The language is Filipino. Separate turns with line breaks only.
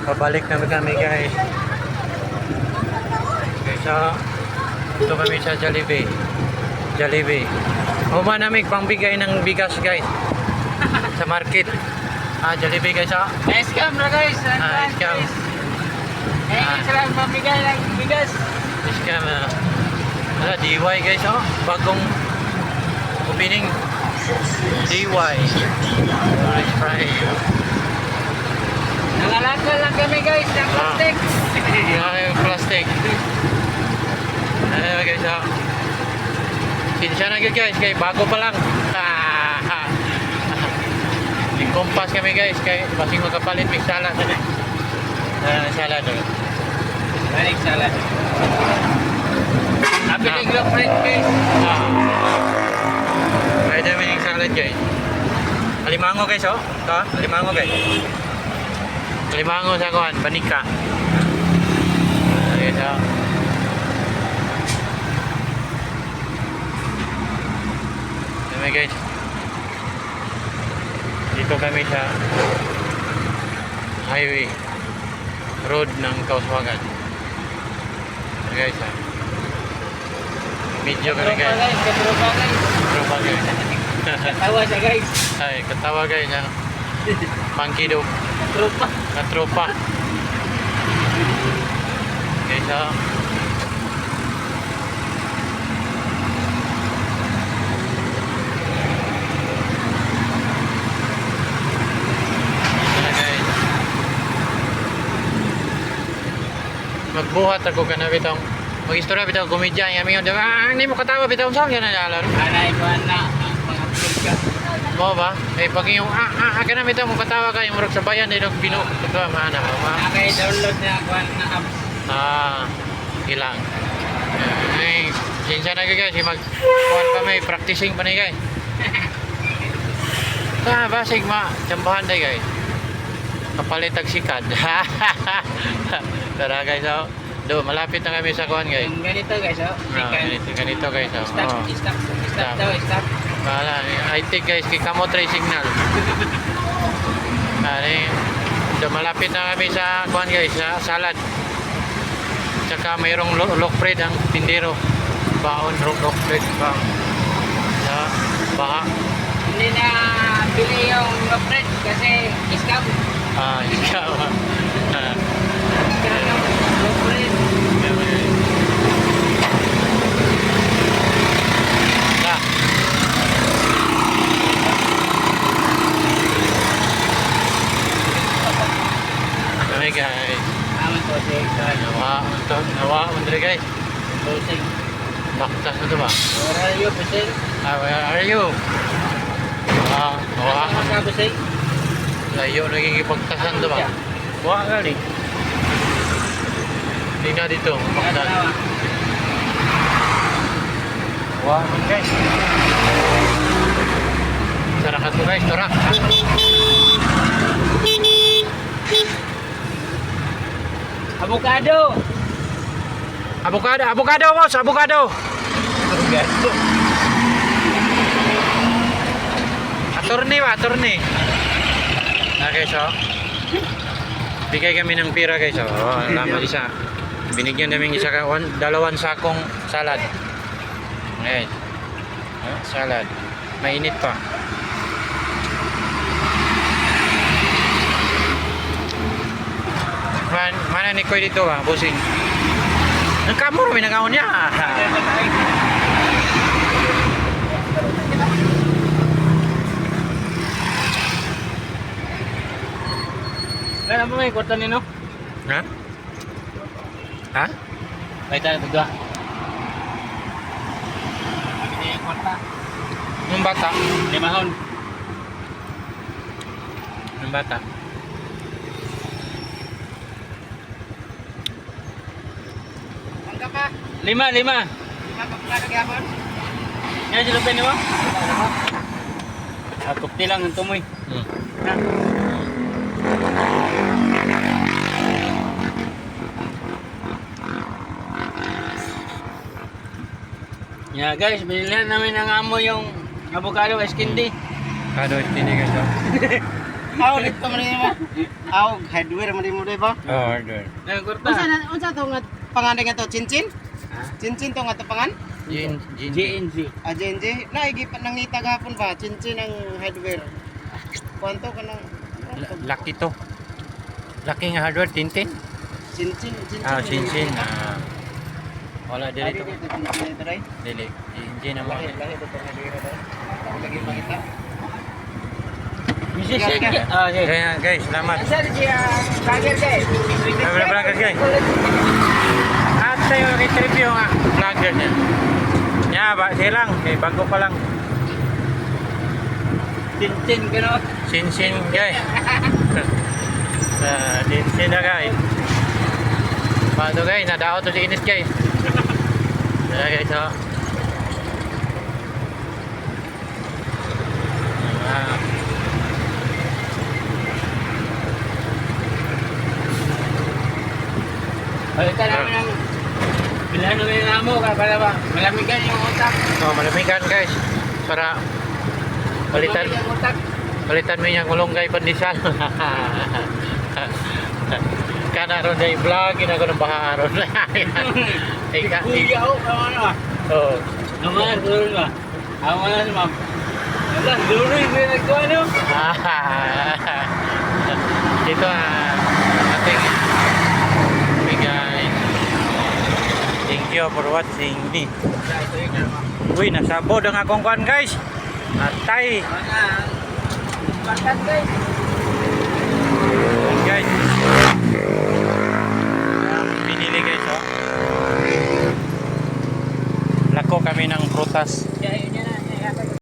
Pabalik na kami guys. Okay, so ito kami sa Jollibee. Jollibee. Uma namin pangbigay ng bigas guys. Sa market. Jollibee guys
Scam na guys.
Scam.
Sila mamigay ng bigas.
Scam DY guys bagong opening DY. Orange fry.
Nangalakal lang kami guys ng plastic.
Yung plastic. Guys sinsya na guys kay bago pa lang. Kumpas kami guys kay basing magkapalit mix salad salad
Balik salad. Appeling look friend guys.
Ay dami ng salad guys. Alimango guys ito alimango guys. Alimango sa kuhan panika. Guys dami guys. Dito kami sa highway road ng Kauswagan guys medyo kami guys
Katropa guys.
tropa guys
Katawa siya guys.
ay katawa guys pangkido
Katropa.
katropa guys magbuhat ako ka na bitong mag-istorya bitong komedya yung hindi mo katawa bitong saan yan nalalaro
Anay ko na mag-upload ka.
mo ba? Pag yung ka na bitong mo katawa ka yung murag sa bayan nilong binu ito maana
Naka-download na ako na apps.
ilang sinsya na guys mag-kuhan pa may practicing pa na guys basig chambahan na guys kapalitag sikad. Tara guys do malapit na kami sa kuhan guys.
Ganito guys
ganito guys
Stop daw.
wala I think guys kay kamo try signal. Do malapit na kami sa kuhan guys sa salad. Tsaka mayroong lock bread ang tindero. Baon lock bread ba. Baka
Hindi na bili yung lock bread kasi scam.
ikaw
Scam yung lock bread. Kami guys Aman po siya.
nawaundre guys
Posing.
baktas na ito ba
Where are you, Posing?
where are you nawa
Saan ka, Posing?
layo nagigipagtasan ito ba wala gali hindi na dito baktas wala guys sarakat ko guys tora
Avocado!
avocado boss avocado attorney ba attorney guys bigay kami ng pira guys laman isa binigyan namin isa dalawang sakong salad guys salad mainit pa mana ni Koy dito ba bossing nagkamuro may nagaon niya
Wala na po may kwarta nino?
ha
May tayo ito dua. May kwarta.
nung bata
5 hon.
nung bata
Angka pa? 5. 5 pa kagapon? Yan sila pa mo? Kupti lang ang tumoy. Na. Yeah guys, binilihan namin ng amo yung avocado ice candy.
Avocado ice candy guys
Aw, dito man mo. Aw, hardware man mo dai ba?
Oh, hardware.
Nagkurta.
Unsa to nga pangalan nga to? Cincin? Cincin to nga to pangan?
JNG.
JNJ. Naigi pa nangita gapon ba? Cincin ang hardware. Kwanto ka nang
Laki to. Laki nga hardware, tintin.
cincin.
Ah, sinsin. Wala dili to.
Cincin ito ray.
Dili. Hindi na mo.
Lahi ito pang hardware ray. Lagi makita.
Mrs. Ah, okay.
Kaya guys, salamat.
Sir, siya vlogger kay.
Vlogger guys. At tayo interview nga vlogger niya. Nya ba silang, kay bago pa lang.
Tintin ka no?
Sinsin guys. Sinsin na guys. Paano guys, nadao to si init guys. Kaya guys, oh. Ah.
Palitan namin ng bilhan namin ng amo para ba malamigan yung utak.
Oh, malamigan guys. Para palitan
Malamigan yung utak.
palitan mo yung kulunggay pandesal. Kana ron day vlog ina ko ng baha ron. Ika.
Kuya ako, ano ah.
Oh.
Naman, tulog ba? Ako wala si ma'am. Wala, luloy ko yung nagkuha no?
Dito ating guys. Thank you for watching me. Uy, nasabod ang akong kwan guys. Atay.
Bakat guys.
Guys. Pinili guys oh. Lako kami ng prutas.
Kaya